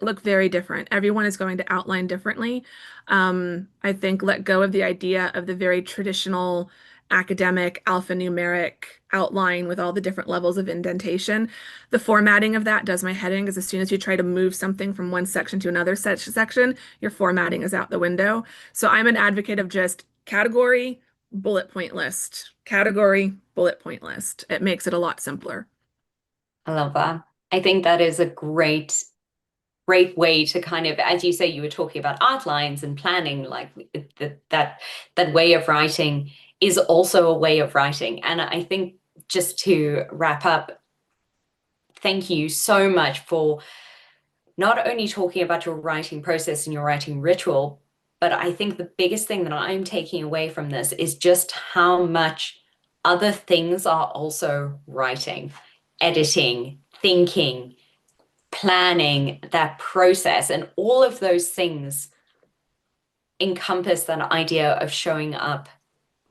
look very different. Everyone is going to outline differently. I think let go of the idea of the very traditional academic alphanumeric outline with all the different levels of indentation. The formatting of that does my head in, because as soon as you try to move something from one section to another section, your formatting is out the window. So I'm an advocate of just category, bullet point list, category, bullet point list. It makes it a lot simpler. I love that. I think that is a great great way to kind of, as you say, you were talking about outlines and planning, like that way of writing is also a way of writing. And I think, just to wrap up, thank you so much for not only talking about your writing process and your writing ritual, but I think the biggest thing that I'm taking away from this is just how much other things are also writing, editing, thinking, planning, that process, and all of those things encompass that idea of showing up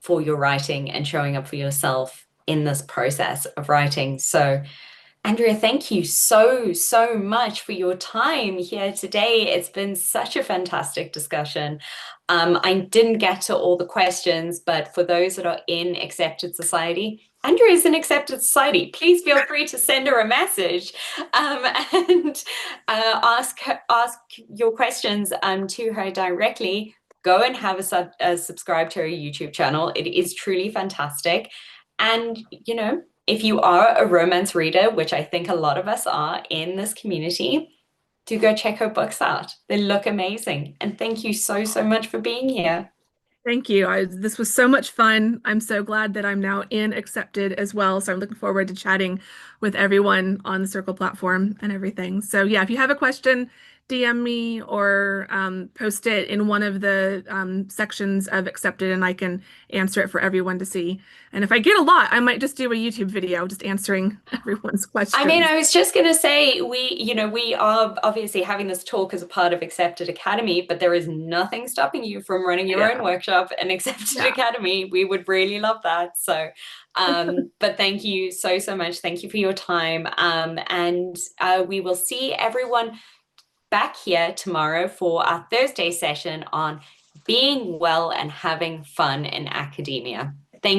for your writing and showing up for yourself in this process of writing. So Andrea, thank you so, so much for your time here today. It's been such a fantastic discussion. I didn't get to all the questions, but for those that are in Accepted Society, Andrea is in Accepted Society. Please feel free to send her a message and ask your questions to her directly. Go and have a subscribe to her YouTube channel. It is truly fantastic. And, you know, if you are a romance reader, which I think a lot of us are in this community, do go check her books out. They look amazing. And thank you so, so much for being here. Thank you. This was so much fun. I'm so glad that I'm now in Accepted as well. So I'm looking forward to chatting with everyone on the Circle platform and everything. So yeah, if you have a question, DM me or post it in one of the sections of Accepted and I can answer it for everyone to see. And if I get a lot, I might just do a YouTube video just answering everyone's questions. I mean, I was just going to say, we are obviously having this talk as a part of Accepted Academy, but there is nothing stopping you from running your own workshop in Accepted Academy. We would really love that. So, but thank you so, so much. Thank you for your time. And we will see everyone back here tomorrow for our Thursday session on being well and having fun in academia. Thank you.